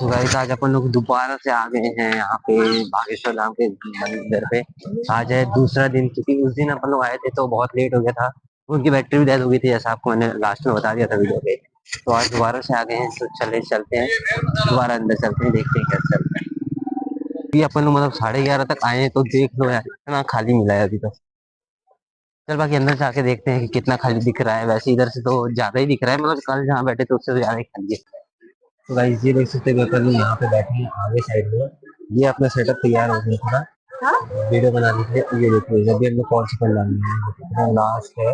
तो गाइस आज अपन लोग दोबारा से आ गए हैं यहाँ पे बागेश्वर धाम के मंदिर पे। आज है दूसरा दिन, क्योंकि उस दिन अपन लोग आए थे तो बहुत लेट हो गया था। उनकी बैटरी भी डेड हो गई थी, जैसा आपको मैंने लास्ट में बता दिया था वीडियो पे। तो आज दोबारा से आ गए हैं, तो चलते हैं दोबारा अंदर, चलते हैं, देखते हैं कैसे चलता है। ये अपन लोग मतलब 11:30 तक आए हैं, तो देख लो यार इतना खाली मिला है अभी तक। चल बाकी अंदर जाके देखते हैं कि कितना खाली दिख रहा है। वैसे इधर से तो ज्यादा ही दिख रहा है, मतलब कल जहाँ बैठे थे उससे तो ज्यादा ही खाली है। तो गाइस ये देख सकते हैं अपन यहाँ पे बैठे हैं आगे साइड में। ये अपना सेटअप तैयार हो गया पूरा वीडियो बनाने के लिए। ये देखो जब भी हम लोग कौन सी पल डालेंगे लास्ट है।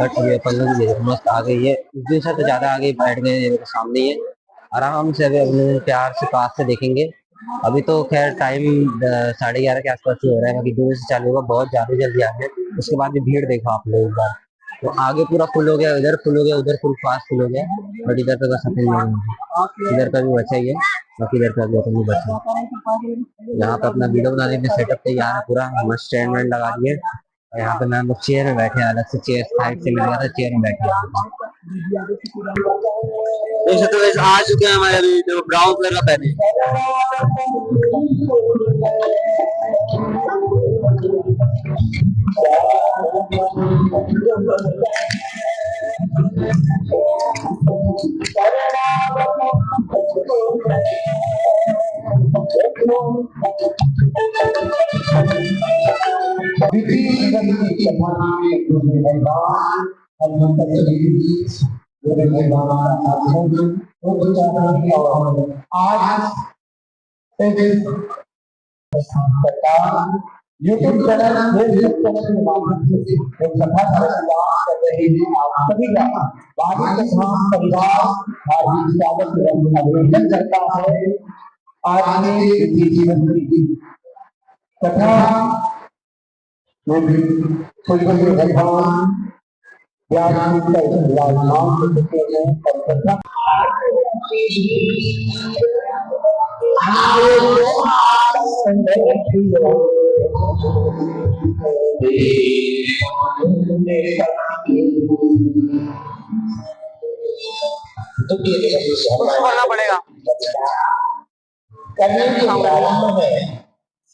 बट अभी अपन लोग ये मस्त आ गई है, उस दिन से तो ज्यादा आगे बैठ गए, ये देखो सामने ही है। आराम से अभी अपने प्यार से पास से देखेंगे। अभी तो खैर टाइम 11:30 के आसपास ही हो रहा है, बाकी 2 बजे से चालू होगा, बहुत ज्यादा जल्दी आ गए। उसके बाद भी भीड़ देखो आप लोग एक बार। तो आगे पूरा फुल हो गया, इधर फुल हो गया, उधर फुल फास्ट फुल हो गया। बट इधर तो बस अपने लोग, इधर का भी बचा ही है, बाकी इधर का भी अपन भी बचा है। यहाँ पे अपना वीडियो बनाने के सेटअप तैयार है पूरा, मस्त स्टैंड वैंड लगा दिए। और यहाँ पे मैम लोग चेयर में बैठे हैं, अलग से चेयर साइड से मिल गया था, चेयर में बैठे हैं। तो वैसे आ चुके हैं हमारे अभी जो ब्राउन कलर का पहने। आज यूट्यूब चैनल फेसबुक चैनल के माध्यम से एक कथा का शुरुआत कर रहे हैं। आप सभी का बागेश्वर परिवार हार्दिक स्वागत एवं अभिनंदन करता है। आज के जीवन की कथा में भगवान व्यास जी का विराजमान होते हैं और कथा करना पड़ेगा करने के प्रारंभ में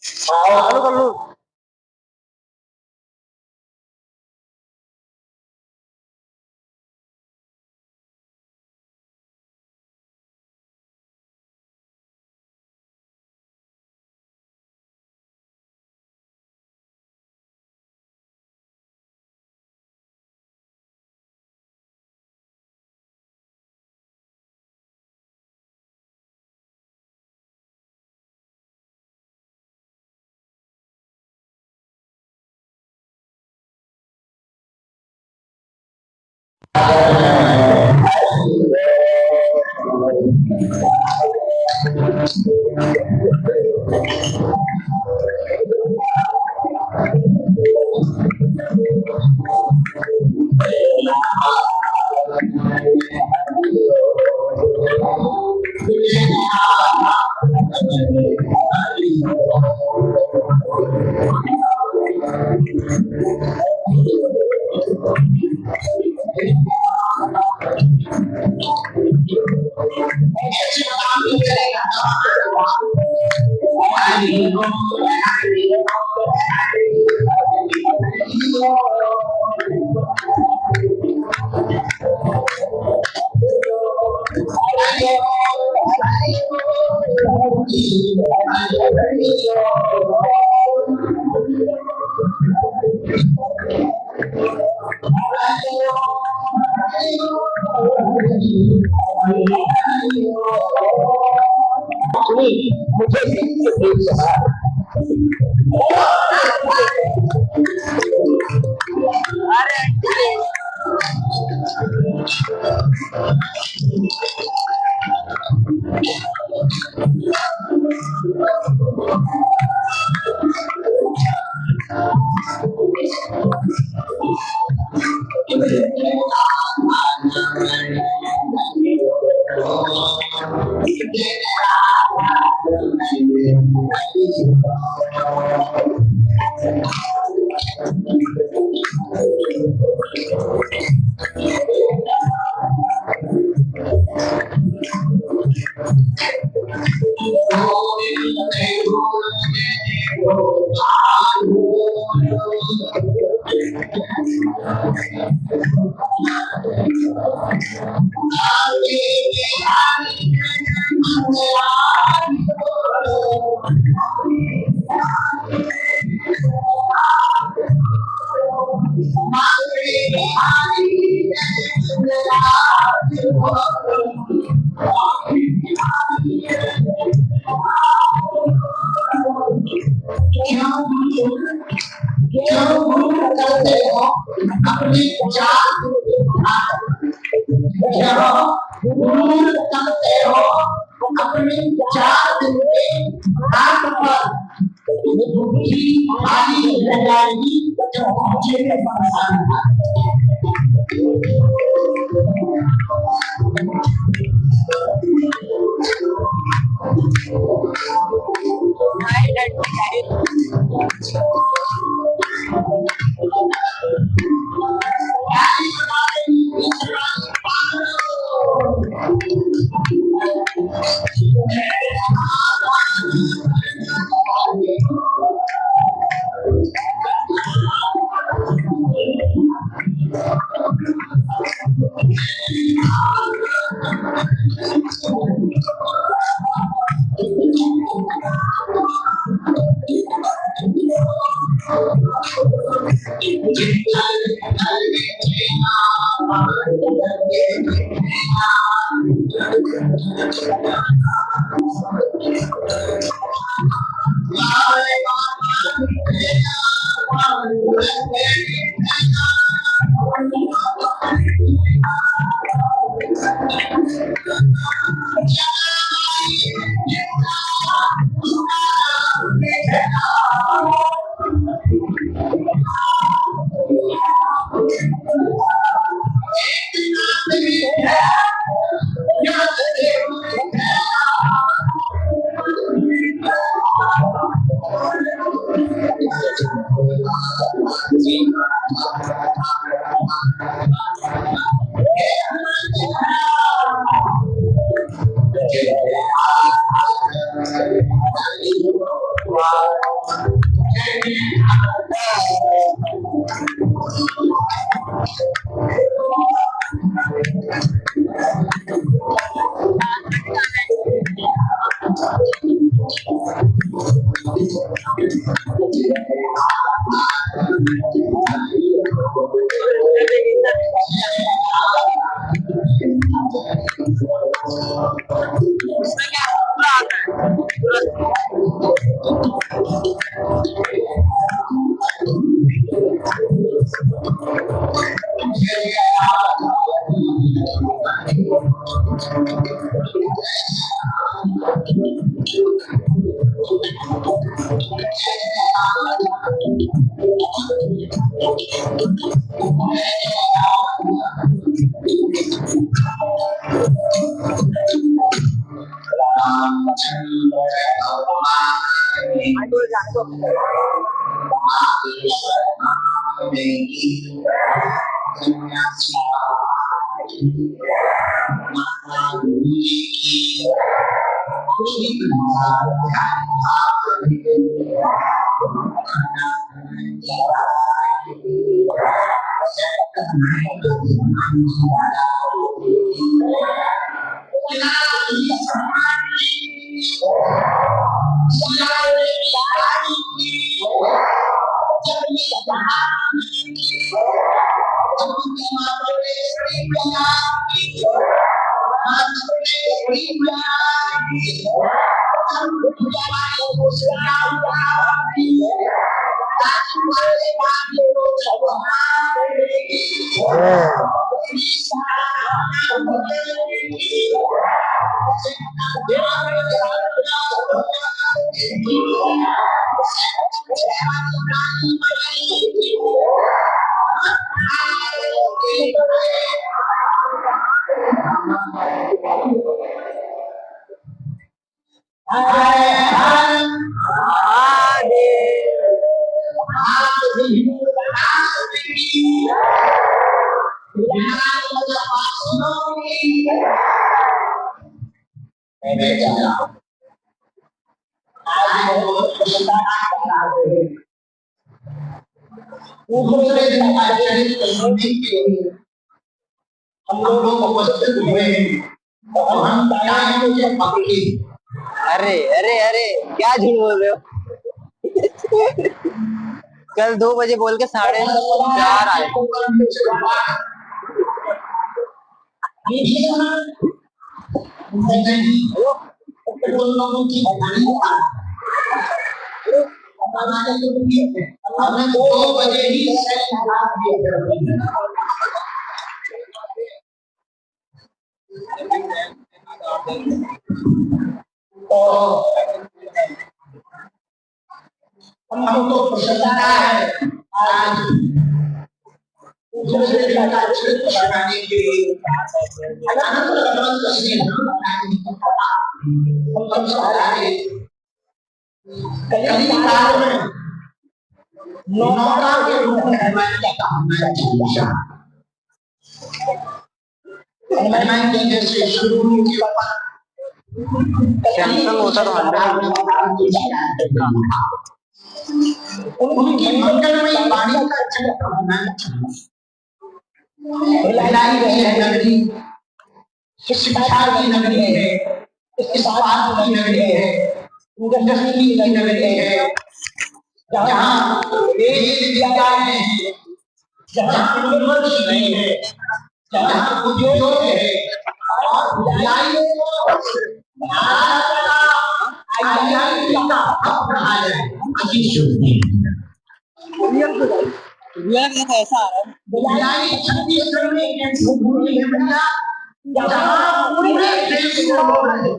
चालू कर लो। आज बहुत दूसरे दिन आचरित सुनने के लिए हम लोग उपस्थित हुए हैं और हम टाइम के पक्के। अरे अरे अरे क्या झूठ बोल रहे हो। कल 2 बजे बोल के 4:30 आए। हमने 2 बजे ही हमको प्रसन्नता है आज दूसरे दिन का चरित्र बनाने के लिए अनंत अनंत से हम सारे कली काल में नौका के रूप में हनुमान जी का हनुमान जी जैसे शुरू के ऊपर सैमसंग होता तो 100 उनकी मंगलमयी वाणी का चरित्र होना भिलाई है नगरी, शिक्षा की नगरी है, इस्पात की नगरी है, इंडस्ट्री की नगरी है, जहाँ वेद विद्याएं हैं, जहाँ यूनिवर्सिटी है, जहाँ उद्योग है और भिलाई आईआईटी का हब रहा है। ऐसा आ रहा है। भिलाई छत्तीसगढ़ में एक ऐसी भूमि है भैया जहाँ पूरे देश में लोग रहते हैं।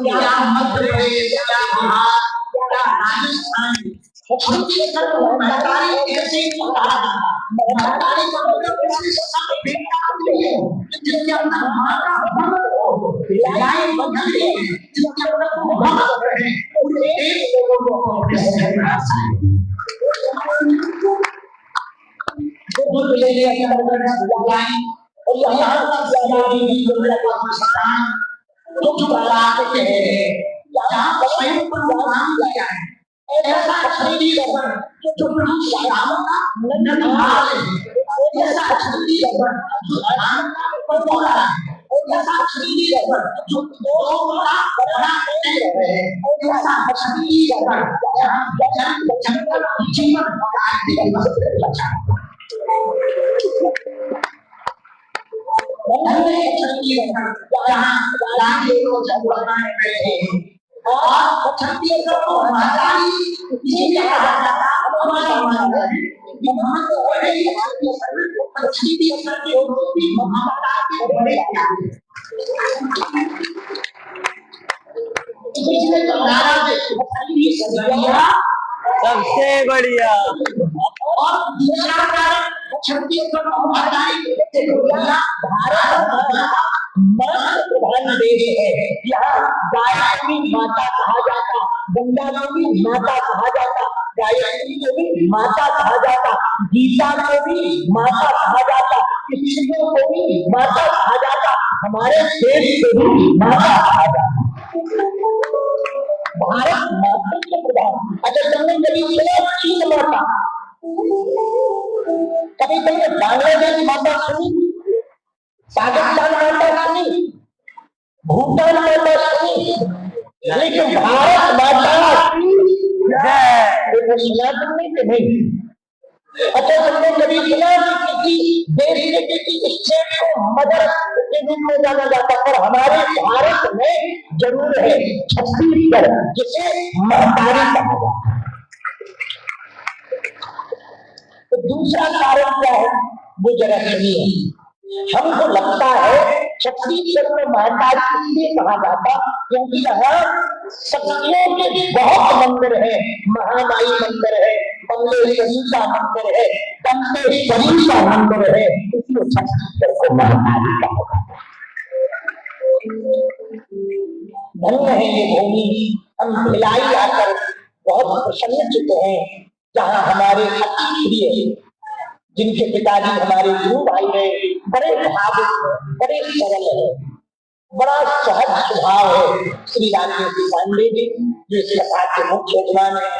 क्या मध्य प्रदेश, क्या बिहार, क्या राजस्थान, छत्तीसगढ़ में महतारी ऐसे महतारी का मतलब ऐसे सब बेटा है जिनके अंदर माँ का भक्त हो। भिलाई नगरी है जिनके अंदर भक्त है। पूरे देश के लोगों को अपने शहर में आसानी और यहाँ जहाँ स्वयं पर काम किया है ऐसा छत्तीसगढ़ जो श्याम का ननिहाल है, ऐसा छत्तीसगढ़ जो धाम का पटोला है, ऐसा छत्तीसगढ़ जो दोनों का बड़ा केंद्र है, ऐसा छत्तीसगढ़ जहाँ जंगल जीवन जहाँ राजे को जगवाने बैठे और छत्तीसगढ़ को महतारी इसलिए कहा जाता हमारा मानना है कि वहाँ तो बड़े छत्तीसगढ़ के लोग भी ममता के बड़े प्यारे इसलिए तो नारा छत्तीसगढ़ सबसे बढ़िया। और दूसरा कारण छत्तीसगढ़ को महतारी भारत प्रधान देश है। यहाँ गायत्री माता कहा जाता, गंगा को भी माता कहा जाता, गायत्री को भी माता कहा जाता, गीता को भी माता कहा जाता, स्त्रियों को भी माता कहा जाता, हमारे देश को भी माता कहा जाता। भारत मातृत्व प्रधान। अच्छा तुमने कभी सुना चीन माता, कभी तुमने बांग्लादेश माता सुनी, पाकिस्तान माता सुनी, भूटान माता सुनी, लेकिन भारत माता सुना तुमने कि नहीं? अच्छा तुमने कभी सुना कि किसी देश के किसी स्टेट को मदर के रूप में जाना जाता, पर हमारे भारत में जरूर है छत्तीसगढ़ जिसे महतारी कहा जाता है। तो दूसरा कारण क्या है वो जरा सुनिए। हमको लगता है छत्तीसगढ़ में महतारी इसलिए कहा जाता क्योंकि यहाँ शक्तियों के बहुत मंदिर है, महामाई मंदिर है, मंगलेश्वरी का मंदिर है, दंतेश्वरी का मंदिर है, इसलिए छत्तीसगढ़ को महतारी कहा जाता है। धन्य है ये भूमि, हम भिलाई आकर बहुत प्रसन्नचित्त हैं, जहाँ हमारे अति प्रिय जिनके पिताजी हमारे गुरु भाई रहे, बड़े भावुक बड़े सरल है, बड़ा सहज स्वभाव है श्री रामकृष्ण पांडे जी, जो इस कथा के मुख्य यजमान है।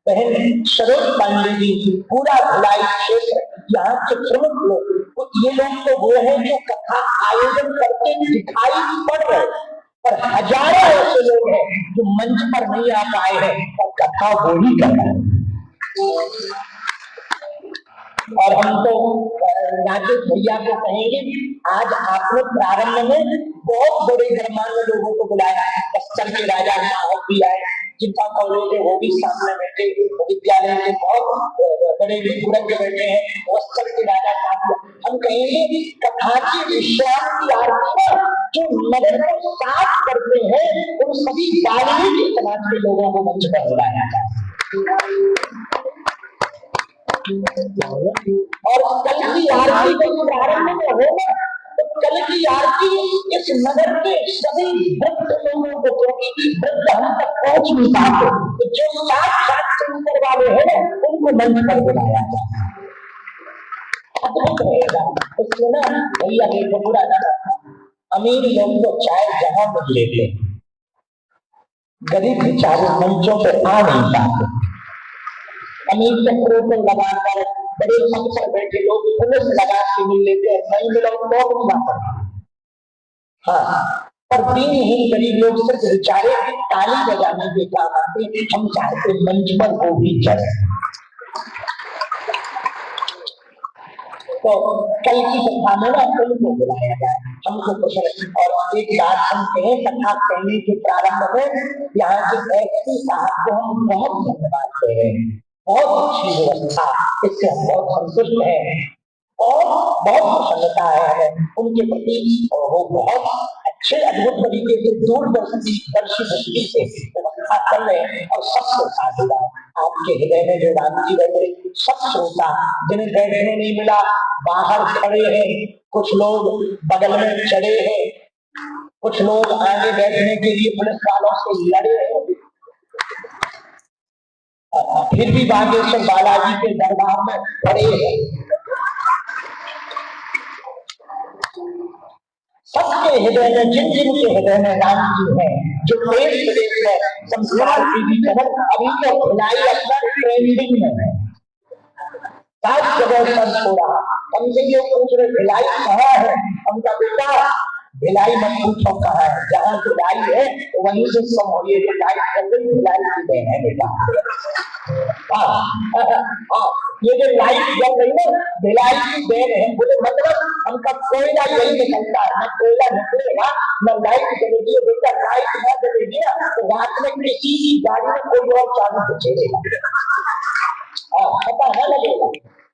बहन सरोज पांडे जी पूरा भिलाई क्षेत्र यहाँ के प्रमुख लोग, तो ये लोग तो वो हैं जो कथा आयोजन करते दिखाई पड़ रहे, पर हजारों ऐसे लोग हैं जो मंच पर नहीं आ पाए हैं और कथा वो ही कर रहे हैं। और हम तो राजेश भैया को कहेंगे, आज आपने प्रारंभ में बहुत बड़े गणमान्य लोगों को बुलाया है। बस्तर के राजा साहब भी आए, जिनका कॉलेज है वो भी सामने बैठे, विद्यालय के बहुत बड़े बुजुर्ग बैठे हैं, बस्तर के राजा साहब। हम कहेंगे कथा की विश्वास की आरती में जो नगर को साफ करते हैं उन सभी वाल्मीकि समाज के लोगों को मंच पर बुलाया जाए। और कल की आरती को प्रारंभ में होगा तो कल की आरती इस नगर के सभी वृद्ध लोगों को, क्योंकि वृद्ध हम तक पहुंच नहीं पाते, तो जो साथ से ऊपर वाले हैं उनको मंच पर बुलाया जाए, अद्भुत रहेगा। इसलिए ना भैया देखो पूरा अमीर लोग तो चाय जहां मिल लेते, गरीब बेचारे मंचों पर आ नहीं पाते। अमीर चक्रों को लगाकर बड़े मंच पर बैठे लोग पुलिस लगा के मिल लेते हैं, नहीं मिला तो हाँ, पर दीनहीन गरीब लोग सिर्फ बेचारे ताली बजाने के काम आते। हम चाहते मंच पर वो भी चढ़े। तो कल की कथा में ना उनको बुलाया जाए, हमको कुछ। और एक बात हम कहें कथा कहने के प्रारंभ में, यहाँ के एसपी साहब को हम बहुत धन्यवाद दे रहे हैं, बहुत अच्छी व्यवस्था, इससे हम बहुत संतुष्ट हैं और बहुत प्रसन्नता है हमें उनके प्रति। और वो बहुत अच्छे अद्भुत तरीके से दूरदर्शी दृष्टि से व्यवस्था कर रहे हैं और सबसे साझेदार आपके हृदय में जो राम जी बैठे, सब श्रोता जिन्हें बैठने नहीं मिला बाहर खड़े हैं, कुछ लोग बगल में चढ़े हैं, कुछ लोग आगे बैठने के लिए पुलिस वालों से लड़े हैं, फिर भी बागेश्वर बालाजी के दरबार में खड़े हैं। सबके हृदय में, जिन जिन के हृदय में राम जी हैं, जो देश विदेश में संस्कार की भी खबर, अभी तो भिलाई अपना ट्रेंडिंग में है, सात जगह सर्च हो रहा। हमसे जो पूछ रहे भिलाई कहाँ है, उनका बेटा भिलाई मत पूछो कहाँ है, जहाँ भिलाई है वहीं से सब हो, ये भिलाई भिलाई की देन है बेटा। ये जो लाइट जल रही है भिलाई की देन है, बोले मतलब हमका कोयला यही निकलता है, न कोयला निकलेगा न लाइट जलेगी। बेटा लाइट न जलेगी तो रात में किसी की गाड़ी में कोई और चाबी को छेड़ेगा, पता न लगेगा।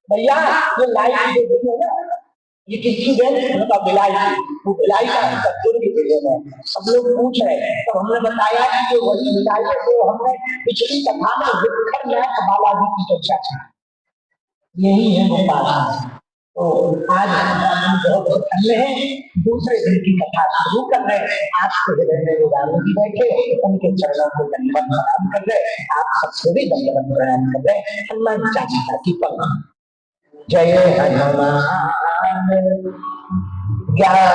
भैया ये लाइट जो है ना, ये किसकी देन है? उनका भिलाई, वो भिलाई का दुर्ग की देन है। सब लोग पूछ रहे हैं, तो हमने बताया कि वही भिलाई है जो हमने पिछली कथा में विक्खर नाथ बालाजी की चर्चा की, यही है वो बालाजी। तो आज हम बहुत धन्य हैं, दूसरे दिन की कथा शुरू कर रहे हैं। आज के हृदय में राम जी बैठे, उनके चरणों को दंडवत प्रणाम कर रहे, आप सबसे भी दंडवत प्रणाम कर रहे। हनुमान चालीसा की पंक्ति, जय हनुमान ज्ञान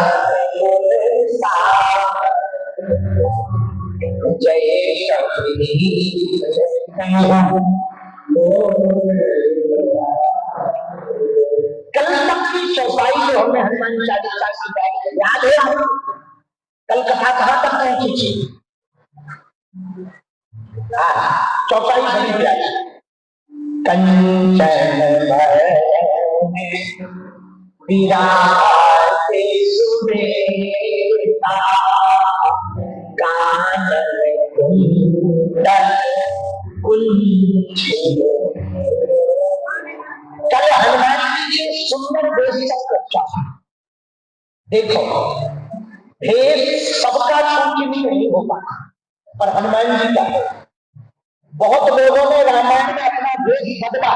जय कल तक की चौपाई जो हमने हनुमान चालीसा की गाई, याद है कल कथा कहाँ तक पहुंची थी? चौपाई बनी प्यारी, कंचन विराजे सुरेता कानन कुंडल कुंचित। कल हनुमान जी के सुंदर वेश का चर्चा। देखो भेष सबका पूजनीय नहीं हो पाता, पर हनुमान जी का है। बहुत लोगों ने रामायण में अपना वेश बदला,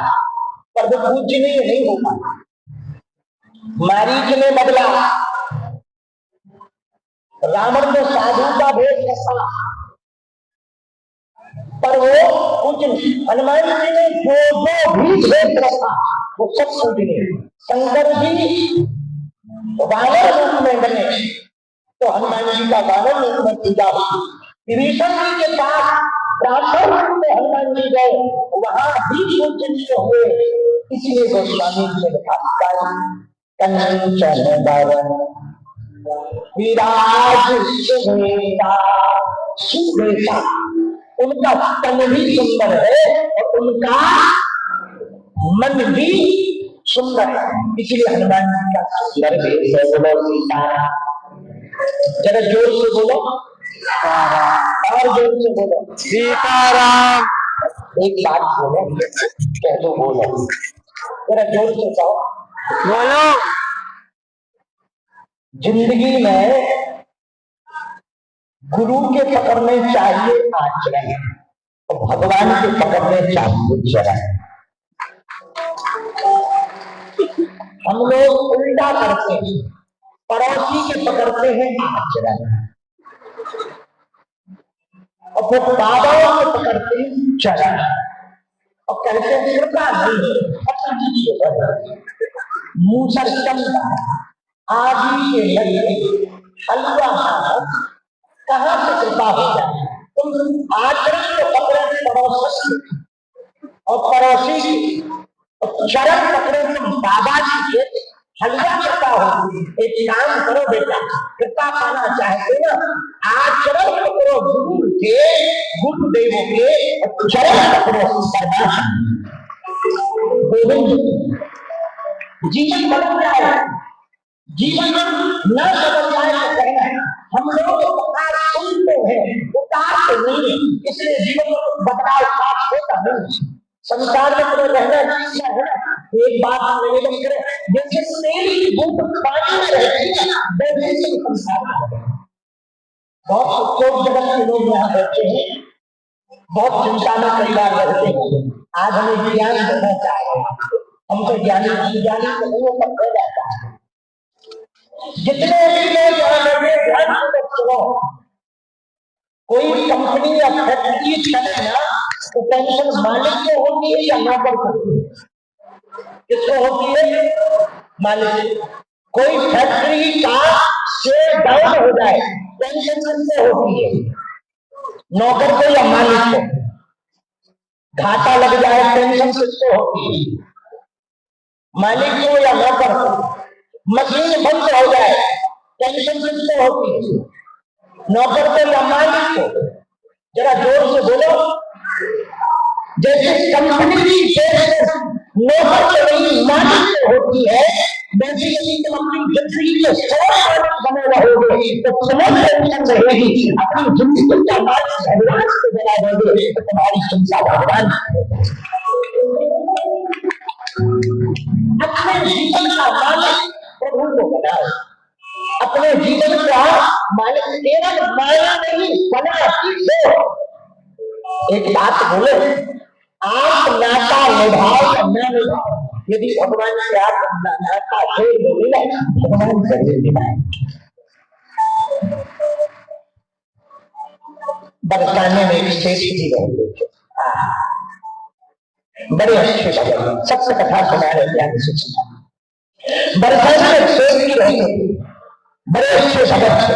पर वो पूजनीय नहीं हो पाता। मारीच ने बदला, रावण ने साधु का भेष रखा, पर वो पूजनीय। हनुमान जी ने जो भी भेष रखा वो सब पूजनीय। शंकर जी वानर रूप में बने तो हनुमान जी का गाना में पूजा हुई। विभीषण जी के पास ब्राह्मण में हनुमान जी गए, वहां भी पूजनीय हुए। इसलिए गोस्वामी जी ने लिखा कंचन बरन विराज सुबेसा। सुबेसा उनका तन भी सुंदर है और उनका मन भी सुंदर है, इसलिए हनुमान जी का सुंदर वेश है। बोलो सीताराम। जरा जोर से बोलो और जोर से बोलो सीताराम। एक बात बोलो, कह दो बोलो, जरा जोर से कहो बोलो। जिंदगी में गुरु के पकड़ने चाहिए आचरण और भगवान के पकड़ने चाहिए चरण। हम लोग उल्टा करते हैं, पड़ोसी के पकड़ते हैं आचरण और फिर बाबाओं के पकड़ते हैं चरण और कहते हैं कृपा नहीं मूसर चंदा आदि के लगे हलवा कहाँ से कृपा हो जाए। तुम आचरण को पकड़े पड़ोसी और पड़ोसी चरण पकड़े तुम बाबा जी के हलवा कृपा होगी। एक काम करो बेटा, कृपा पाना चाहते ना, आचरण पकड़ो गुरु के, गुरुदेवों के चरण पकड़ो गोविंद। जीवन बदल जाए, जीवन न बदल जाए तो कहना हम लोग उतार सुनते हैं, उतार नहीं, इसलिए जीवन में बदलाव प्राप्त होता नहीं। संसार में तो रहना सीखना है ना। एक बात निवेदन करें, जैसे तेल की बूंद पानी में रहती है वैसे संसार में। बहुत लोग जगत के लोग यहाँ बैठे हैं, बहुत चिंता में कई बार रहते हैं। आज हमें ज्ञान देना चाहिए, हमको ज्ञानी अज्ञानी को नहीं पकड़ जाता है। जितने भी लोग यहाँ बैठे ध्यान से सुनो, कोई कंपनी या फैक्ट्री चले ना तो टेंशन मालिक को होती है या नौकर को होती है? किसको होती है? मालिक। कोई फैक्ट्री का शेयर डाउन हो जाए टेंशन किसको होती है? नौकर को या मालिक को? घाटा लग जाए टेंशन किसको होती है? मालिक को या नौकर को? मशीन बंद हो जाए टेंशन किसको होती है? नौकर को या मालिक को? जरा जोर से बोलो। जैसे कंपनी की नौकर को नहीं मालिक को होती है, वैसे यदि तुम अपनी जिंदगी के 100 बने रहोगे तो तुम्हें टेंशन रहेगी। अपनी जिंदगी का मालिक भगवान को बना दोगे तो तुम्हारी चिंता भगवान। अपने जीवन का मालिक प्रभु को बनाओ, अपने जीवन का मालिक केवल माया नहीं बना सीखो। एक बात बोले, आप नाता निभाओ या न निभाओ, यदि भगवान से आप नाता छोड़ दोगे ना, भगवान जरूर निभाएंगे। बरसाने में एक शेष जी रहते थे, बड़े अच्छे भगवान, सबसे कथा सुना रहे ज्ञान से सुना। बरसाने में शेष जी रहते थे, बड़े अच्छे भगत थे।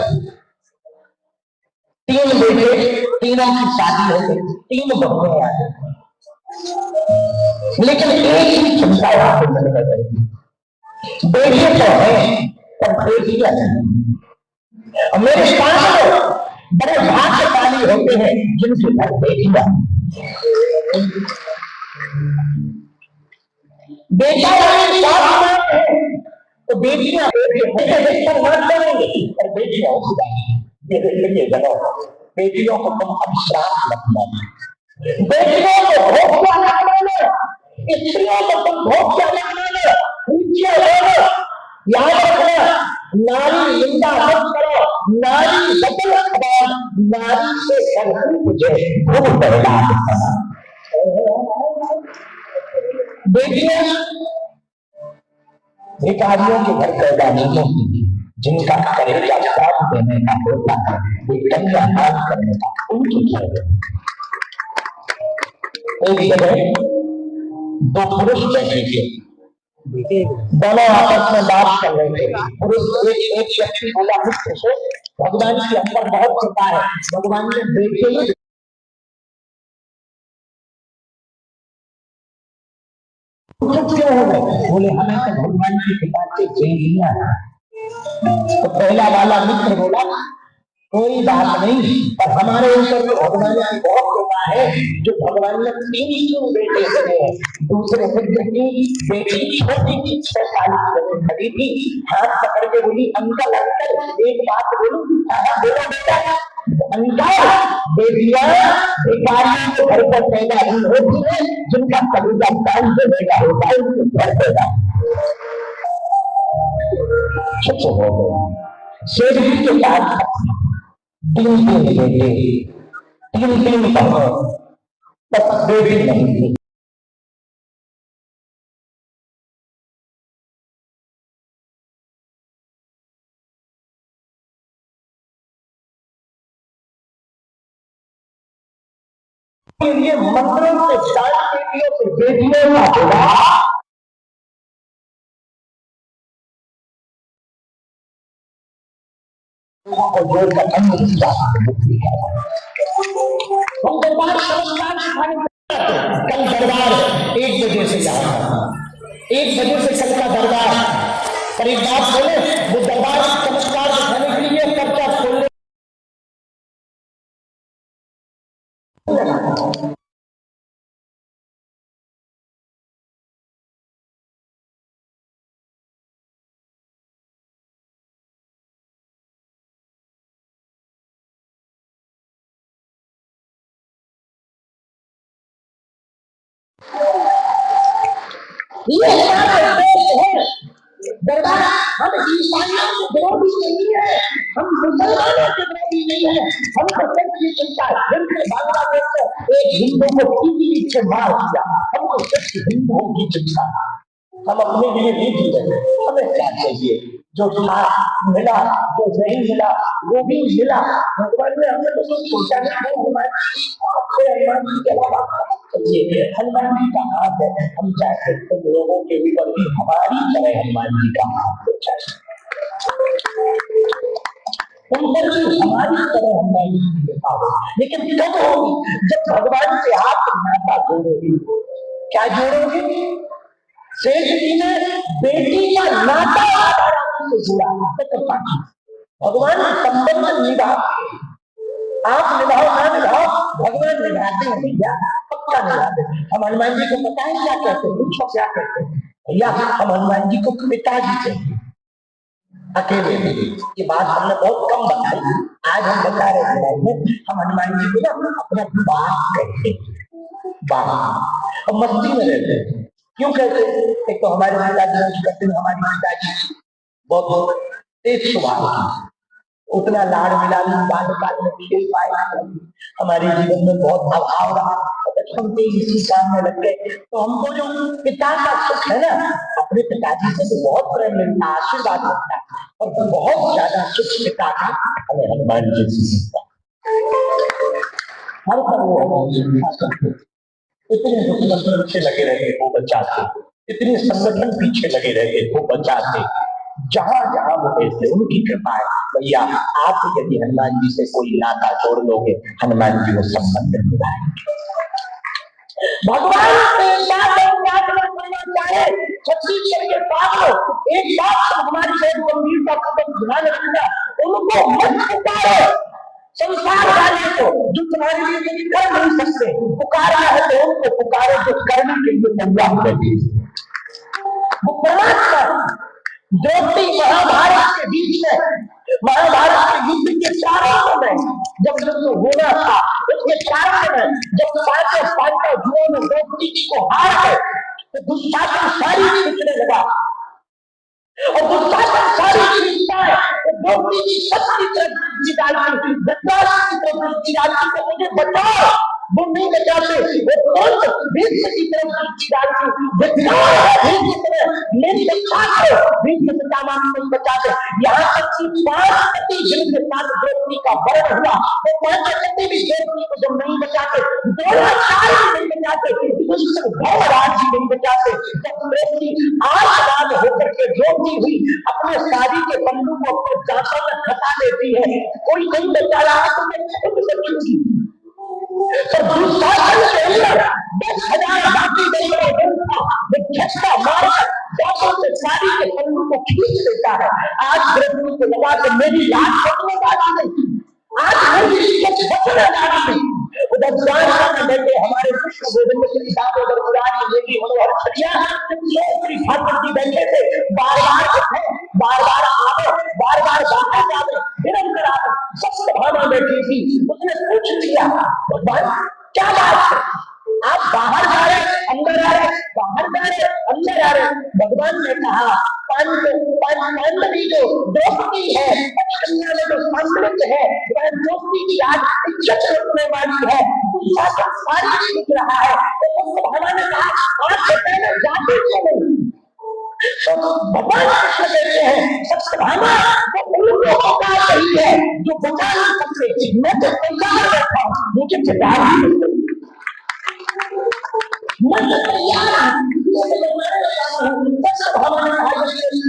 3 बेटे, तीनों की शादी हो गई, 3 बहुएं आ गई, लेकिन एक ही चिंता वहां पर चल रही, बेटे तो है पर बेटियां नहीं। और मेरे सामने बड़े भाग्यशाली होते हैं जिनके घर बेटियां। बेटा तो बेटियां मत करेंगे और बेटियां हो जाएंगी। बेटियों को तुम अभिश्राप मत मानो, बेटियों को भोग मत मानो, स्त्रियों को तुम भोग मत मानो, ऊंचे हो। याद रखना, नारी निंदा मत करो, नारी बदल खबर, नारी से करती मुझे खूब बर्बाद करना। बेटियां भिखारियों के घर पैदा नहीं होती, जिनका करेगा साथ देने का होता है, वे कन्या दान करने का उनकी है। एक जगह 2 पुरुष बैठे थे, दोनों आपस में बात कर रहे थे और एक व्यक्ति बोला मित्र से, भगवान के अंदर बहुत कृपा है, भगवान ने बेटे क्यों हो गए? बोले हमें तो भगवान की कृपा से बेटियां। तो पहला वाला मित्र बोला कोई बात नहीं, पर हमारे ऊपर तो भगवान की बहुत कृपा है जो भगवान ने 3 बेटे दिए हैं। दूसरे मित्र की बेटी छोटी थी, 6 साल की खड़ी थी, हाथ पकड़ के बोली अंकल अंकल एक बात बोलूं? बोलो बेटा। अंकल बेटियां भिखारियों के घर पर पैदा नहीं होती है, जिनका कलेजा कान से पैदा होता है उनके घर पैदा। चुप हो गए। शेर जी के साथ 3 बेटे, 3 बहन, तब बेटी नहीं थी। के लिए मंत्रों से बेटियों का विवाह को जोड़कर कल दरबार 1 बजे से जाना, 1 बजे से कल का दरबार। पर एक बात बोले, वो दरबार चमत्कार दिखाने के लिए पर्चा खोलने ये हमारा देश है। दरबार हम ईसाइयों के विरोधी नहीं है, हम मुसलमानों के विरोधी नहीं है, हम सिर्फ ये चिंता है। जैसे बांग्लादेश में एक हिंदू को पीट से मार दिया, हमको सिर्फ हिंदुओं की चिंता। हम अपने लिए नहीं जी रहे, हमें क्या चाहिए? जो था मिला, जो नहीं मिला वो भी मिला। भगवान ने हमें तो सोचा नहीं, हनुमान जी के अलावा हनुमान जी का हाथ है। हम चाहते हैं लोगों के ऊपर भी हमारी तरह हनुमान जी का हाथ हो जाए, उन पर भी हमारी तरह हनुमान जी की कृपा हो। लेकिन कब होगी? जब भगवान से आप नाता जोड़ोगे। क्या जोड़ोगे? शेष जी ने बेटी का नाता से जुड़ा, भगवान संबंध निभा, आप निभाओ ना निभाओ, भगवान निभाते हैं भैया, पक्का निभाते। हम हनुमान जी को पता है क्या कहते हैं? पूछो क्या कहते हैं भैया? हम हनुमान जी को पिताजी कहते हैं, अकेले में। ये बात हमने बहुत कम बताई, आज हम बता रहे हैं। हम हनुमान जी को ना अपना बाप कहते हैं, बाप, और मस्ती में रहते हैं। क्यों कहते हैं? एक तो हमारे पिताजी करते हैं, हमारी पिताजी बहुत तेज स्वभाव की, उतना लाड़ मिला बाल्यकाल में खेल पाए, हमारे जीवन में बहुत अभाव रहा, बचपन से इसी काम में लग गए। तो हमको जो पिता का सुख है ना, अपने पिताजी से तो बहुत प्रेम मिलता, आशीर्वाद मिलता है, और बहुत ज्यादा सुख पिता का हमें हनुमान जी से मिलता। हर पर इतने संगठन पीछे लगे रहे वो बचाते, इतने संगठन पीछे लगे रहे वो बचाते, जहां जहां वो थे उनकी कृपा है। भैया आप यदि हनुमान जी से कोई नाता जोड़ लोगे, हनुमान जी वो संबंध निभाएंगे। भगवान से छत्तीसगढ़ के पास एक बात हमारी बहुत गंभीरता पूर्वक ध्यान रखना, उनको मत पुकारो संसार वाले को जो तुम्हारे लिए कुछ कर नहीं सकते, पुकारना है तो उनको पुकारो जो करने के लिए तैयार बैठे। वो परमात्मा द्रौपदी महाभारत के बीच में, महाभारत के युद्ध के चारों में जब युद्ध होना था, उसके चारों में जब पांचों जुओं में द्रौपदी को हार गए तो दुशासन सारी खींचने लगा, और दुशासन सारी खींचता है तो द्रौपदी की शक्ति से निकालती, मुझे बचाओ, वो नहीं बचाते, वो तुरंत भीष्म की तरफ दृष्टि डालती, मेरी रक्षा करो, भीष्म पितामह नहीं बचाते। यहाँ तक कि 5 पति जिनके साथ द्रौपदी का वर्ण हुआ, वो 5 पति भी द्रौपदी को जब नहीं बचाते, द्रोणाचार्य नहीं बचाते, भौराज जी नहीं बचाते, तब द्रौपदी आग होकर के रोती हुई अपने साड़ी के पल्लू को अपने जांघों में खसा देती है। कोई नहीं बचा रहा तो मैं खुद बचूंगी। तो दुशासन के अंदर 10,000 बाकी झटका मारकर जांघों से साड़ी के पल्लू को खींच देता है। आज द्रौपदी को लगा कि मेरी लाश बचने वाली नहीं, आज मेरी इज्जत बचने वाली नहीं। उधर द्वारका में बैठे हमारे कृष्ण गोविंद श्री दामोदर मुरारी देवी मनोहर खड़िया श्री ठाकुर जी बैठे थे, बार बार आवे, बार बार बाहर जावे, निरंतर आवे, सबसे भावना बैठी थी। उसने पूछ लिया, भगवान क्या बात है, आप बाहर जा रहे, अंदर आ रहे, बाहर जा रहे, अंदर आ रहे। भगवान ने कहा, पांडवी जो द्रौपदी है, कन्या में जो सम्मिलित है, वह द्रौपदी की आज इज्जत रखने वाली है, दुशासन सारी सीख रहा है। तो भगवान ने कहा, आज से पहले जाते क्यों नहीं? तो भगवान कृष्ण कहते हैं, सत्यभामा वो उन लोगों का सही है जो बचा नहीं सकते, मैं तो तैयार बैठा हूं, मुझे तैयार मैं तो तैयार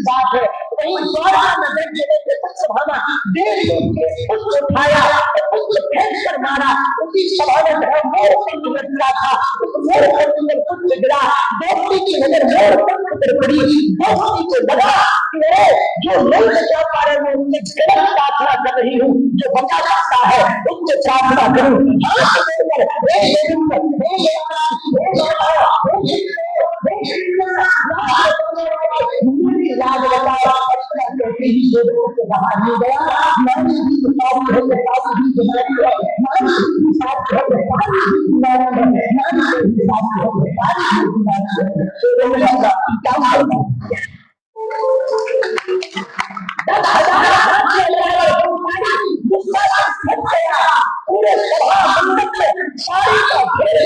बात है। वही द्वारा में बैठे सत्यभामा देख के उसको उठाया, उसको फेंक कर मारा। उसी सभा में मोर पंख लटका था, उस मोर पंख में कुछ गिरा, द्रौपदी की नजर मोर पंख पर पड़ी। द्रौपदी को लगा कि जो नहीं बचा पा रहे मैं उनसे गलत प्रार्थना कर रही हूँ, जो बचा सकता है उनसे प्रार्थना करूँ। लाज बताया पूरे सभा मंडप में साड़ी का घेर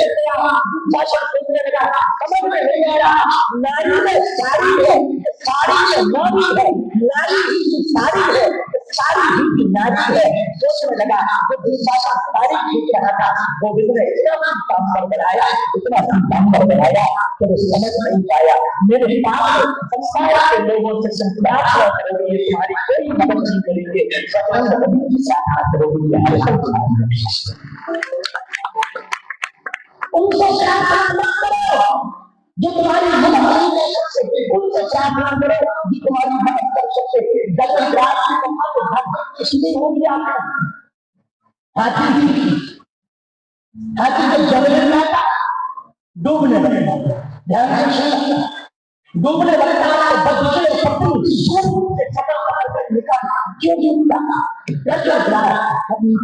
लगा, समझ में नहीं आ रहा, नारी में साड़ी है, साड़ी में नारी है, नारी की साड़ी है, साड़ी की नारी है। सोचने लगा, जो दुशासन साड़ी खींच रहा था, गोविंद ने इतना काम बढ़ाया, इतना काम बढ़ाया कि वो समझ नहीं पाया। मेरे पास संसार के लोगों से संप्राप्त करोगे, तुम्हारी कोई मदद नहीं करेंगे, स्वतंत्र की साधना करोगे। उनसे प्रार्थना मत करो जो तुम्हारी मदद नहीं कर सकते, उनसे प्रार्थना करो जो तुम्हारी मदद कर सकते। जब रात की मत इसलिए हो गया हाथी जब जंगल में आता डूबने लगता, ध्यान से सुनना, डूबने लगता तो बच्चे पत्नी से खत्म कर निकाल क्यों डूबता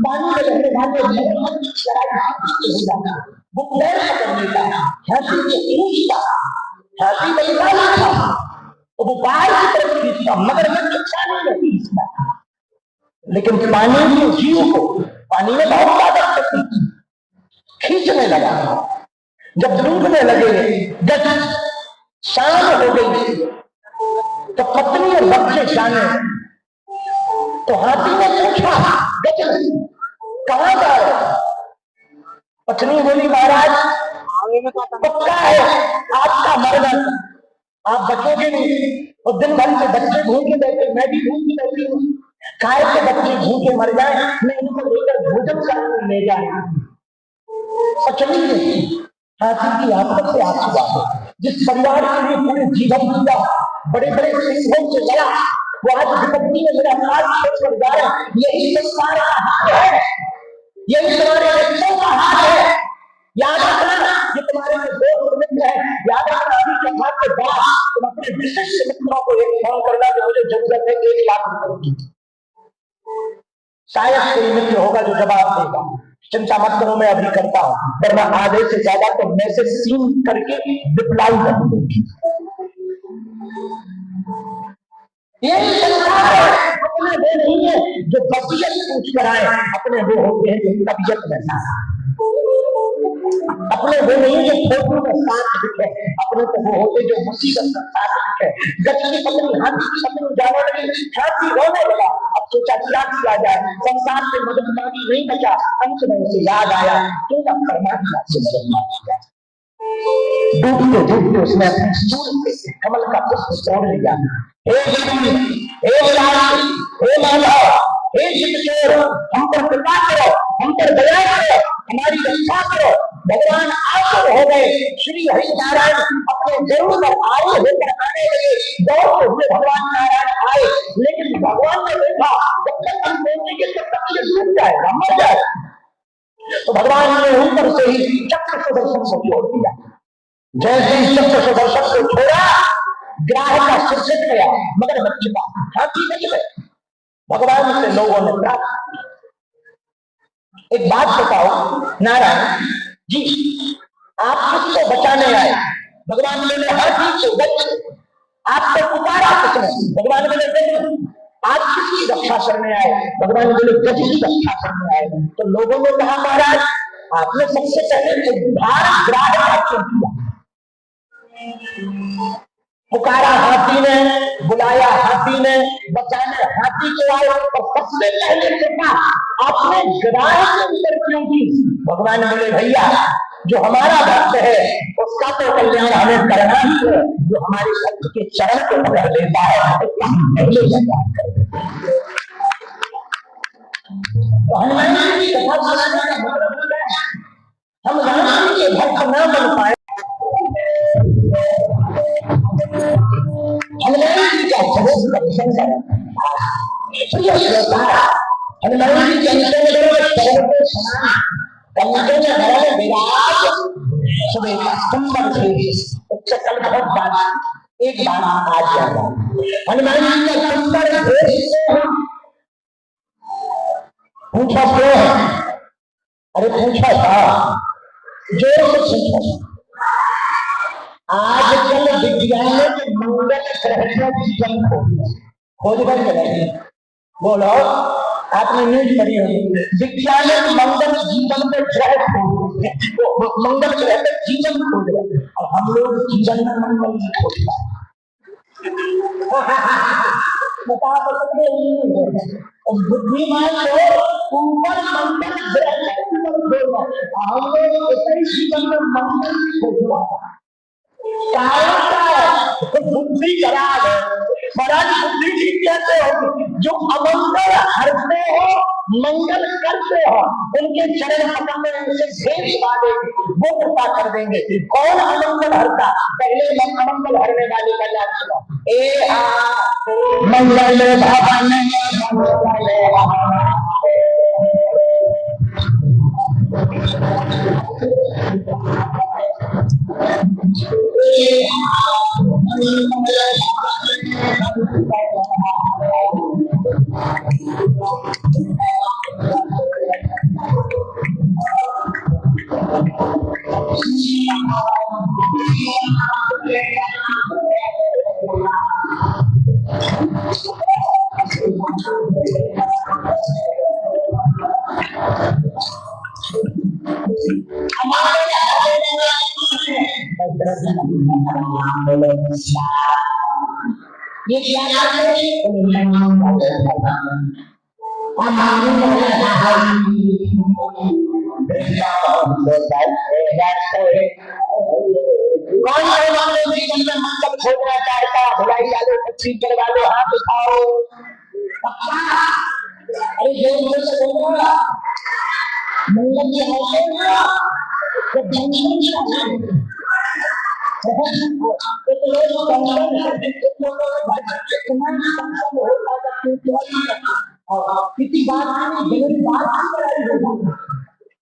पानी में रहने वाले हो जाता, वो पैर पकड़ लेता, हाथी को खींचता, हाथी बैठा था तो वो बाहर की तरफ खींचता, मगर मैं चुपचाने में खींचता। लेकिन पानी में जीव को पानी में बहुत ताकत थी, खींचने लगा। जब डूबने लगे, जब शाम हो गई तो पत्नी और बच्चे जाने, तो हाथी ने पूछा गजल कहां जा रहे? पत्नी बोली महाराज पक्का है आपका मरना, आप बचोगे नहीं। और दिन भर से बच्चे भूखे बैठे, मैं भी भूखी बैठी हूँ, खाए के बच्चे भूखे मर जाए, मैं इनको लेकर भोजन करने ले जाए। सचमुच हाथी की आत्मा से आंसू आते, जिस परिवार के लिए पूरे जीवन दिया, बड़े बड़े सिंहों से लड़ा, वो आज विपत्ति में मेरा हाथ छोड़कर जा रहा है। यही संसार का हाथ है, यही तुम्हारे बच्चों का हाथ है। याद रखना, ये तुम्हारे दोस्त मित्र है, याद रखना अभी के हाथ के बाद तुम अपने विशिष्ट मित्रों को एक फोन करना कि मुझे जरूरत है 1 लाख रुपए की। शायद कोई मित्र होगा जो जवाब देगा, चिंता मत करो मैं अभी करता हूं, वरना आधे से ज्यादा तो मैसेज सीन करके रिप्लाई कर दूंगी। यही संसार है, अपने वो नहीं है जो तबीयत पूछ कर आए, अपने वो होते हैं जो तबीयत में अपने वो नहीं जो फोटो में साथ दिखे, अपने तो वो होते जो मुसीबत में साथ दिखे। गज की पत्नी हाथी की पत्नी जाने लगी, हाथी रोने लगा। अब सोचा क्या किया जाए, संसार से मदद मांगी नहीं बचा। अंत में उसे याद आया क्यों ना परमात्मा से मदद मांगी जाए। डूबते डूबते उसने अपने सूर से कमल का पुष्प तोड़ लिया। हे जगन, हे लाल, हे माधव, हे शिवचोर, हम पर कृपा करो, हम पर दया करो, हमारी रक्षा करो। भगवान आतुर हो गए। श्री हरि नारायण अपने जरूर आए होकर आने लगे। दौड़ते हुए भगवान नारायण आए, लेकिन भगवान ने देखा जब तक हम पहुंचेंगे तब तक ये डूब जाएगा, मर जाएगा। तो भगवान ने ऊपर से ही चक्र सुदर्शन को छोड़ दिया। जैसे ही चक्र सुदर्शन को छोड़ा, ग्राह का सिर सिट गया, मगर बच चुका, हाथी बच गए। भगवान से लोगों ने प्रार्थना की, एक बात बताओ नारायण जी, आप किसको बचाने आए? भगवान बोले हाथी को बच। आपको पुकारा किसने? भगवान बोले नहीं। आज किसकी रक्षा करने आए? भगवान बोले गज की रक्षा करने आए। तो लोगों ने कहा महाराज आपने सबसे पहले उद्धार ग्राह का क्यों किया? पुकारा हाथी ने, बुलाया हाथी ने, बचाने हाथी को आए, और सबसे पहले देखा आपने ग्राह के अंदर क्यों की? भगवान बोले भैया जो हमारा भक्त है उसका तो कल्याण हमें करना ही है, जो हमारे भक्त के चरण को पकड़ लेता है उसका हम पहले कल्याण करते। तो हनुमान जी की कथा सुनाने का मतलब है हम राम जी के भक्त न बन पाए। हनुमान जी का स्वरूप दर्शन करें। हनुमान जी के अंतर में समान कंधे में भरे विराज सुबह सुंदर थे। उससे कल बहुत बात एक बात आज जाएगा। हनुमान जी का सुंदर पूछा क्यों है? अरे पूछा था, जोर से पूछा। आजकल विज्ञान के मंगल ग्रह की जंग खोज कर चलेगी। बोलो आपने न्यूज पढ़ी होगी, विज्ञान मंगल जीवन में ग्रह मंगल ग्रह में जीवन खोज रहे, और हम लोग जीवन में मंगल नहीं खोज बता बुद्धिमान को ऊपर मंगल ग्रह हम लोग जीवन में मंगल नहीं खोज बुद्धि खराब है। महाराज बुद्धि ठीक कैसे होगी? जो अमंगल हरते हो मंगल करते हो उनके चरण पकड़ने उनसे भेज वाले वो कृपा कर देंगे। कौन अमंगल हरता? पहले अमंगल हरने वाले का नाम सुनो। मंगल भवन ये क्या जीवन में मंगल खोजना चाहता? भलाई वाले पक्षी करवा लो, हाथ उठाओ। अरे जोर से बोलो मंगल के होते ना तो किसी बात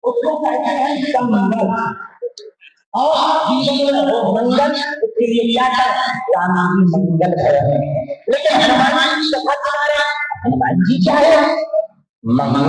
उसको कहते हैं मंगल। और जीवन में हो मंगल, इसके लिए क्या कर राम जी मंगल करें। लेकिन हनुमान जी कथा सुना रहे, हनुमान जी क्या है? मंगल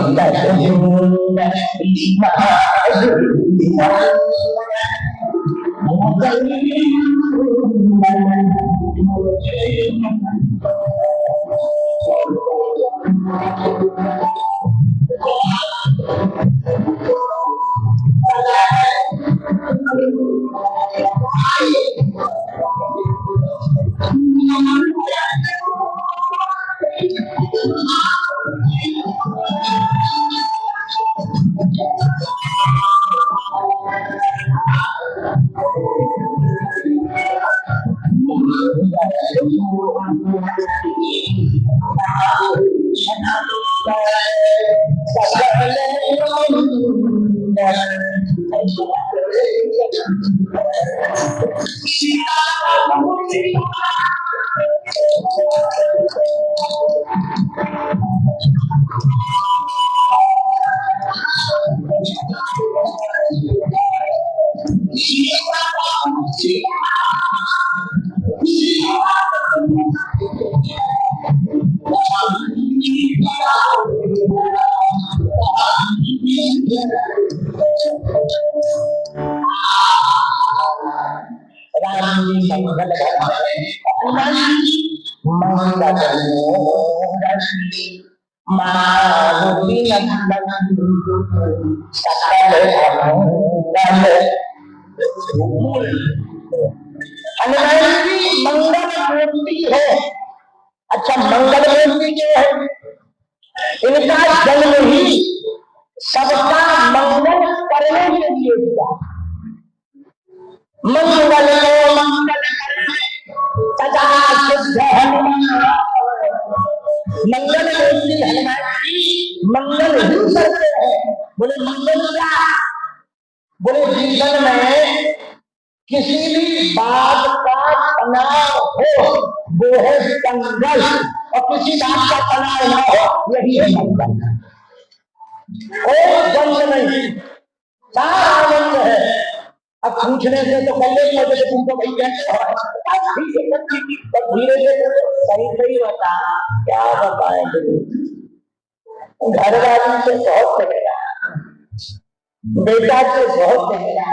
राम जी मंगल मंगल मारुति नंदन सकल मंगल। हनुमान जी मंगल मूर्ति है। अच्छा, मंगल मूर्ति जो है, इनका जन्म ही सबका मंगल करने के लिए हुआ। मंगल को मंगल सदा सिद्ध हनुमान। मंगल मूर्ति हनुमान जी मंगल ही करते हैं। बोले मंगल क्या? बोले जीवन में किसी भी बात का तनाव हो वो है संघर्ष, और किसी बात का तनाव ना हो यही है मंगल। कोई द्वंद नहीं, सारा आनंद है। अब पूछने से तो पहले ही मुझे तुमको भाई कैसे हो, धीरे धीरे सही सही बता, क्या बताए। घर वाली से बहुत कहेगा, बेटा से बहुत कहेगा,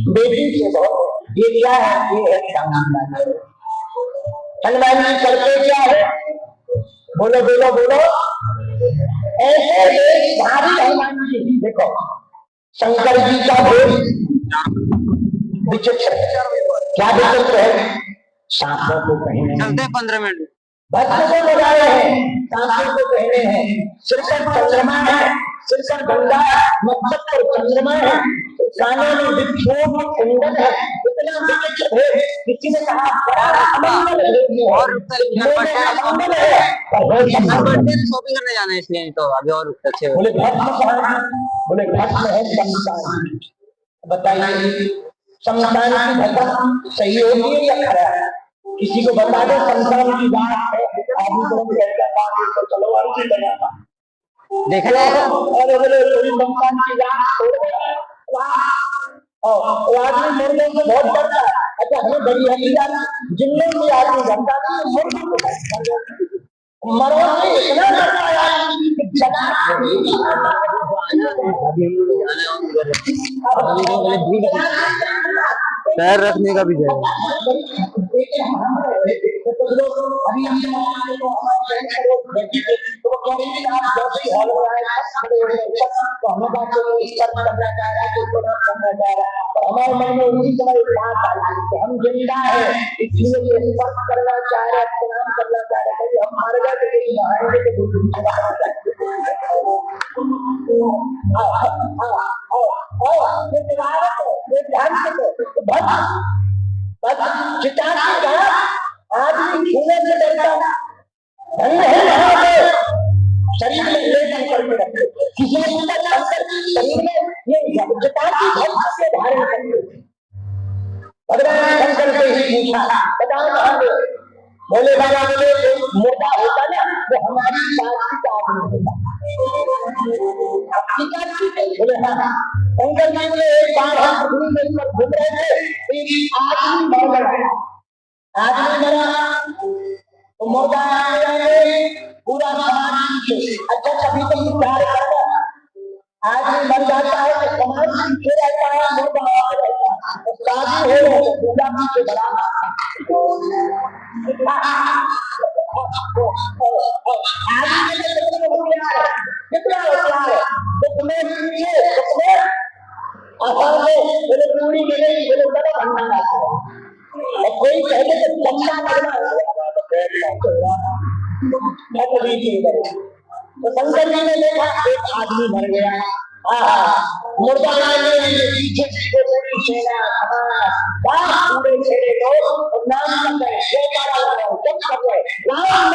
बेटी से बहुत। ये क्या है? ये है संगम। हनुमान जी करते क्या है? बोलो बोलो बोलो। ऐसे एक भारी हनुमान जी देखो, शंकर जी का भेष विचित्र है। क्या विचित्र है? सांपों को पहने चलते 15 मिनट भक्त को लगाए हैं, सांपों को पहने हैं, सिर पर चंद्रमा है, सिर पर गंगा, मस्तक पर चंद्रमा है, कानों में विक्षोभ कुंडल है। इतना विचित्र है, किसी ने कहा बड़ा अमंगल है और अमंगल है। शॉपिंग करने जाना है, इसलिए तो अभी और अच्छे। बोले भस्म कहाँ? बोले भस्म है शमशान। बताइए शमशान की भस्म सही होगी है या खरा है? किसी को बता दो शमशान की बात है। आदमी तो चलो आदमी लगाना देख रहे हो। अरे बोले थोड़ी शमशान की बात छोड़ आदमी मुर्गों से बहुत डरता है। अच्छा, हमें बड़ी हकीकत जिनमें भी आदमी डरता है मुर्गों को मरो इतना डरता है कि जला पैर रखने का भी जगह। हमारे मन में उसी समय बात आई कि हम जिंदा है इसलिए ये स्पर्श करना चाह रहे, प्रणाम करना चाह रहे। हम मर गए आदमी छूने से डरता धन है वहां पे शरीर में लेकर करके रखते। किसी ने शरीर में ये जटाती भक्त से धारण करते। भगवान शंकर से ही पूछा, बताओ कहाँ पे? बोले बाबा बोले मुर्दा होता ना वो हमारी साथी का आदमी होता। बोले हाँ। शंकर जी बोले एक बार हम पृथ्वी में घूम रहे थे, एक आदमी मर गया। आदमी मरा तो मुर्दा पूरा समाज पीछे। अच्छा, कभी तो विचार करना, आदमी मर जाता है तो समाज पीछे रहता है, मुर्दा रहता है। तो शादी हो रही है पूरा पीछे बड़ा कितना होशियार है। बोले पूरी मिलेगी, बोले बड़ा भंडारा है। कोई कहते तो चंदा लगना तो शंकर जी ने देखा एक आदमी मर गया। मुर्दा पीछे पूरी सेना पूरे छेड़े लोग नाम कर रहे, जब कर रहे राम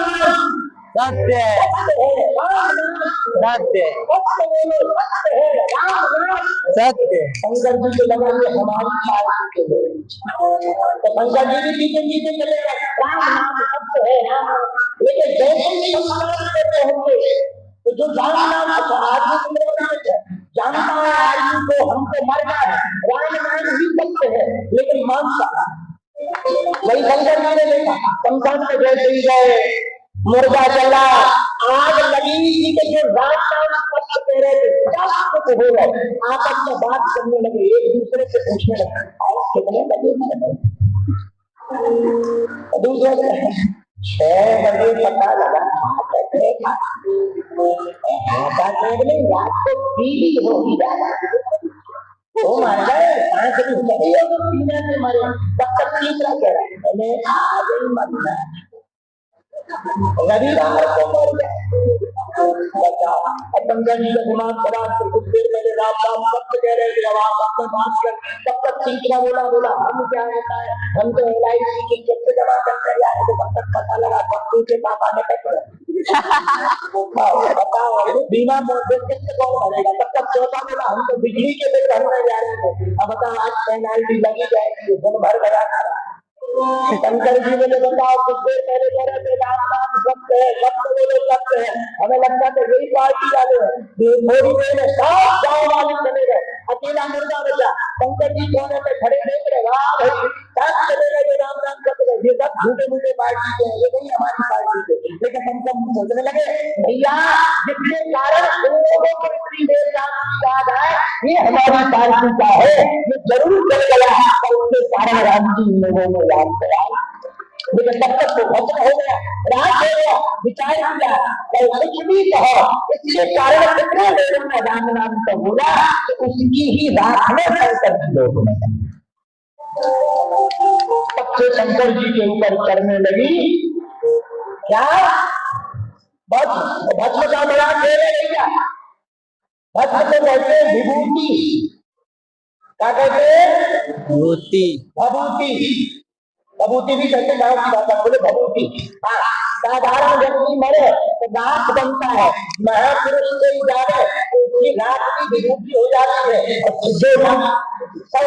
नाम सत्य है, सत्य सत्य। शंकर जी के लगे हमारी पार्टी के लोग, तो शंकर जी भी पीछे पीछे चले गए, राम नाम सत्य है राम। लेकिन जैसे ही संस्कार करते होंगे तो जो राम नाम आदमी जानता है आदमी को हमको मरना है, राम नाम ही सत्य है लेकिन मानता वही शंकर जी ने देखा। शमशान में जैसे ही गए, मुर्गा चला, आग लगी थी कि जो राम नाम सत्य कह रहे थे सब कुछ हो गए, आपस में बात करने लगे, एक दूसरे से पूछने लगे कितने बजे दूसरे से 6 बजे पता लगा रात को पीली होगी तो मान गए 5 बजे पीने से मरे, तब तक तीसरा कह रहा है मैंने आज ही मरना रविवार को मर गए। शंकर जी का दिमाग खराब, तो कुछ देर पहले राम नाम सत्य कह रहे थे, आवाज अपने बात कर, तब तक तीसरा बोला हम क्या होता है, हम तो LIC की चेक जमा करने आए थे, तब तक पता लगा पप्पू के पापा ने बताओ बिना किससे कौन भरेगा, तब तक चौथा बोला हम तो बिजली के बिल भरने जा रहे थे, अब बताओ आज पेनाल्टी लगी जाएगी, दिन भर गया। शंकर जी ने बताओ कुछ देर पहले कह रहे थे राम नाम सत्य है, सत्य बोलो सत्य है, हमें लगता है यही पार्टी वाले हैं, थोड़ी देर में सब गाँव वाले चले गए, अकेला मुर्गा बचा। शंकर जी कोने पे खड़े देख रहे, वाह भाई सब चले गए राम नाम सत्य, ये सब झूठे मूठे पार्टी के हैं, ये नहीं हमारी पार्टी के। लेकिन हम सब सोचने लगे भैया जिसके कारण इन लोगों को इतनी देर राम की याद आए ये हमारी पार्टी का है, ये जरूर चल गया पर उसके कारण राम जी इन लोगों को याद कराया। लेकिन तब तक तो भजन हो गया, रात हो गया, विचार किया और कुछ भी कहो इसके कारण कितने लोगों ने राम नाम का बोला तो उसकी ही रात में शंकर जी लोग तब से शंकर जी के ऊपर चढ़ने लगी क्या भस्म का बड़ा खेल है क्या, भस्म को कहते हैं विभूति, क्या कहते हैं भूति, भभूति, भभूति भी कहते गाँव की भाषा बोले भभूति। साधारण व्यक्ति मरे तो राख बनता है, महापुरुष कोई जाए तो उसकी राख की विभूति हो जाती है, जो सौ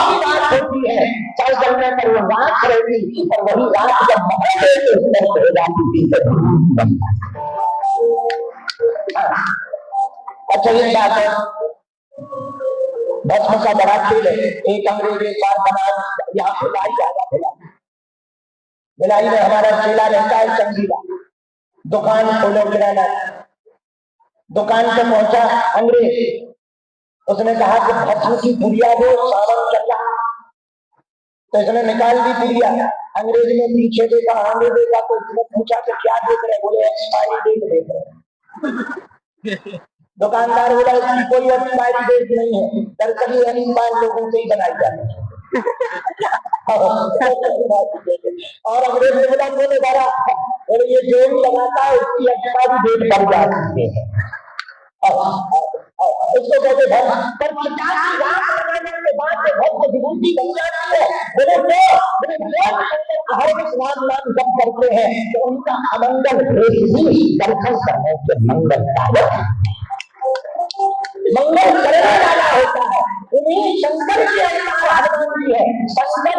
की राख होती है चल चलने पर वो राख रहेगी और वही राख जब मर हो जाती है। अच्छा ये बात है भस्म का बड़ा खेल है। एक अंग्रेज एक बार बना यहाँ पे भिलाई में हमारा चेला रहता है चंगीला, दुकान खोले किराना, दुकान पे पहुंचा अंग्रेज, उसने कहा कि भस्म की पुड़िया दो सावन चल रहा, तो इसने निकाल दी पुड़िया। अंग्रेज ने पीछे देखा आगे देखा तो उसने पूछा कि क्या देख रहे, बोले एक्सपायरी डेट देख रहे। दुकानदार बोला इसकी कोई एक्सपायरी डेट नहीं है, दरअसल ये लोगों से ही बनाई जाती है। और अंग्रेज ने बोला बोले दादा ये जो भी लगाता है उसकी एक्सपायरी डेट बढ़ जाती है, उसको कहते पर 50 लाख लगाने के बाद जो भक्त विभूति बन जाती है बोले हर स्नान नाम जब करते हैं तो उनका अमंगल दर्शन करने के मंगल मंगल करने वाला होता है। उन्हीं शंकर के अवतार हनुमान जी है, शंकर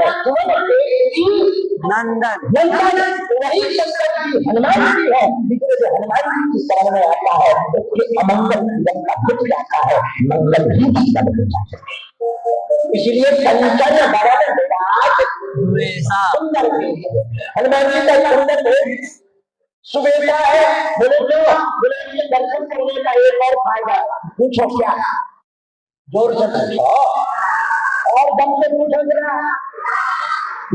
नंदन नंदन वही शंकर जी हनुमान जी है, जिससे हनुमान जी की शरण में आता है तो अमंगल जब का मिट जाता है, मंगल ही सब हो जाता है। इसलिए कंचन बरन विराज सुंदर हनुमान जी का सुंदर सुबेदा है। बोले जो बोले दर्शन करने का एक और फायदा, पूछो क्या, जोर से पूछो और दम से पूछो जरा,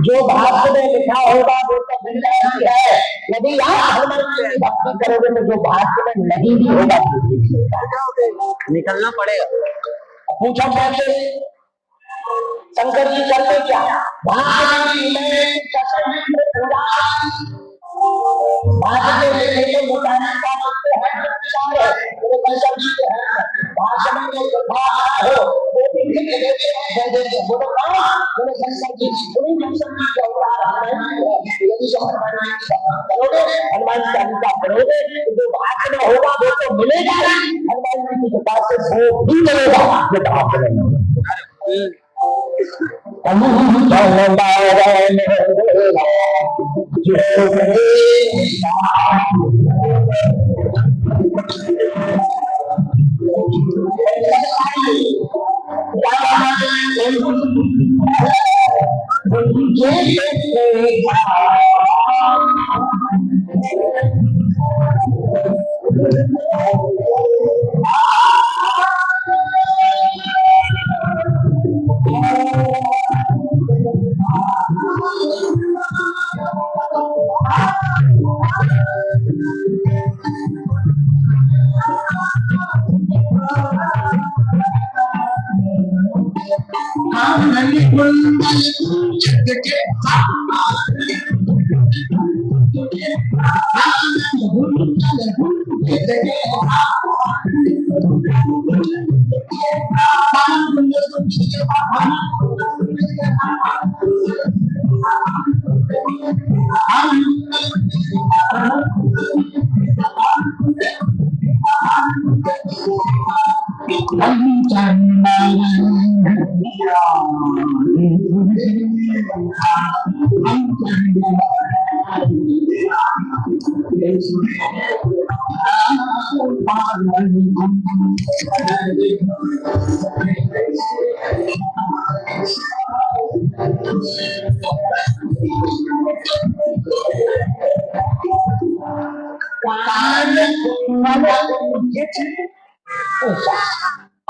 जो भाग्य में लिखा होगा वो तो मिल जाएगा है, यदि आप हनुमान जी की भक्ति करोगे तो जो भाग्य में नहीं भी होगा निकलना पड़ेगा। पूछो कैसे, शंकर जी करते क्या, भाग्य में भाषण में लेके बताने का मतलब है विचार है वो कैसा जीते हैं भाषण में जो भाषा हो वो भी देते हैं वो तो कहा बोले संसद जी पूरी संसद जी का अवतार यदि जो हनुमान जी करोगे हनुमान चालीसा करोगे जो भाषण होगा वो तो मिलेगा हनुमान जी के पास से वो भी मिलेगा जो भाषण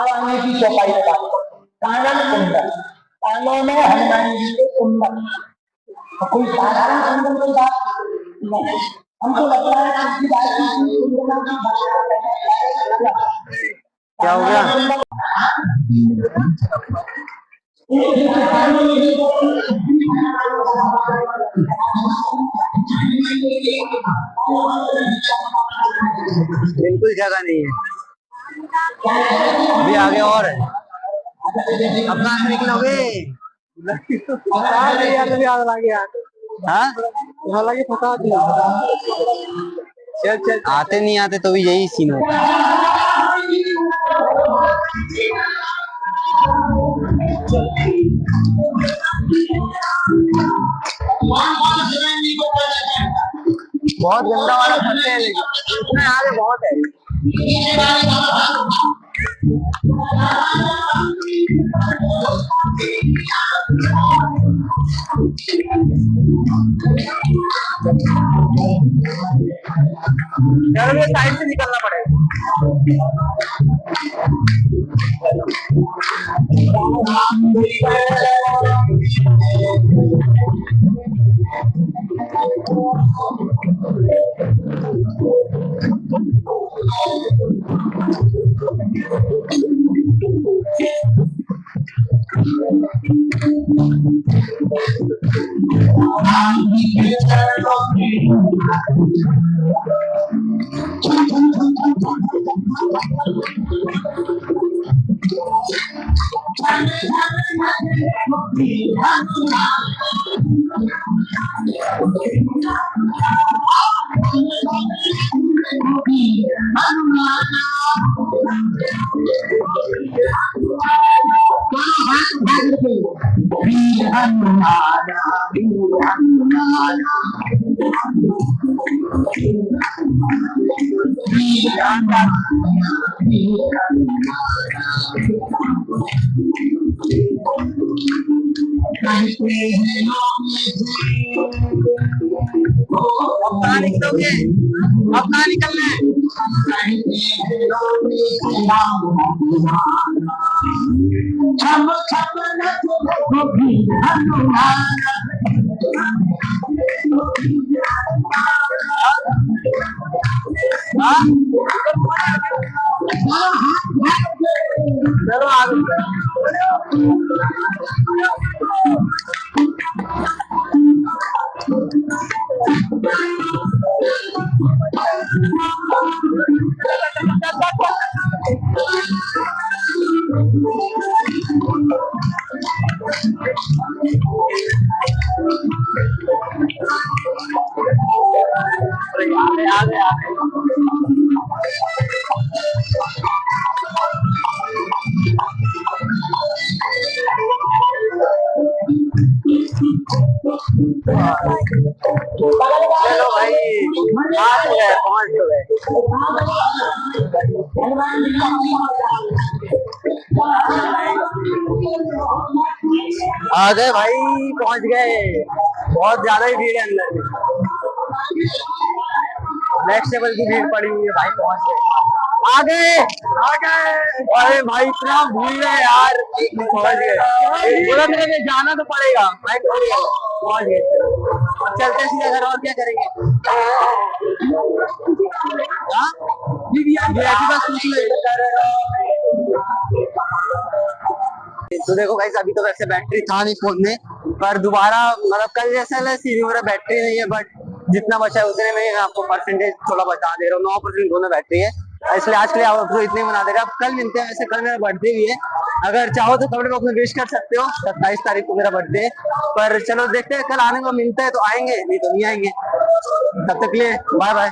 आने की चौपाई में बात कानन कुंडल कानों में हनुमान जी के कुंडल कोई साधारण कुंडल की बात नहीं हमको लगता है कि क्या हो गया? बिल्कुल जगह नहीं है, अभी आगे और है। अब कहाँ से निकलोगे? चल आते नहीं आते तो भी यही सीन होता है। बहुत गंदा वाला फंसे हैं लेकिन इसमें आगे बहुत है। यार ये साइड से निकलना पड़ेगा। निकलोगे अब कहाँ निकलना है? चलो आगे चलो भाई आ तो गए, पहुंच तो गए। आ गए भाई, पहुंच गए। बहुत ज्यादा ही भीड़ है अंदर में, नेक्स्ट लेवल की भीड़ पड़ी हुई है भाई। पहुंच गए, आ गए आ गए। अरे भाई इतना भीड़ है यार, पहुंच गए। बोला मेरे जाना तो पड़ेगा भाई, पहुंच गए। अब चलते सीधा घर, और क्या करेंगे। हाँ? VIP बस पूछ लो। तो देखो गाइस, अभी तो वैसे बैटरी था नहीं फोन में, पर दोबारा मतलब कल जैसा मेरा बैटरी नहीं है, बट जितना बचा है उतने में आपको परसेंटेज थोड़ा बता दे रहा हूँ। 9% दोनों बैटरी है, इसलिए आज के लिए आपको इतने बना दे रहा। अब कल मिलते हैं, वैसे कल मेरा बर्थडे भी है, अगर चाहो तो कमेंट बॉक्स में विश कर सकते हो। 27 तारीख को मेरा बर्थडे है, पर चलो देखते हैं, कल आने को मिलता है तो आएंगे, नहीं तो नहीं आएंगे। तब तक के लिए बाय बाय।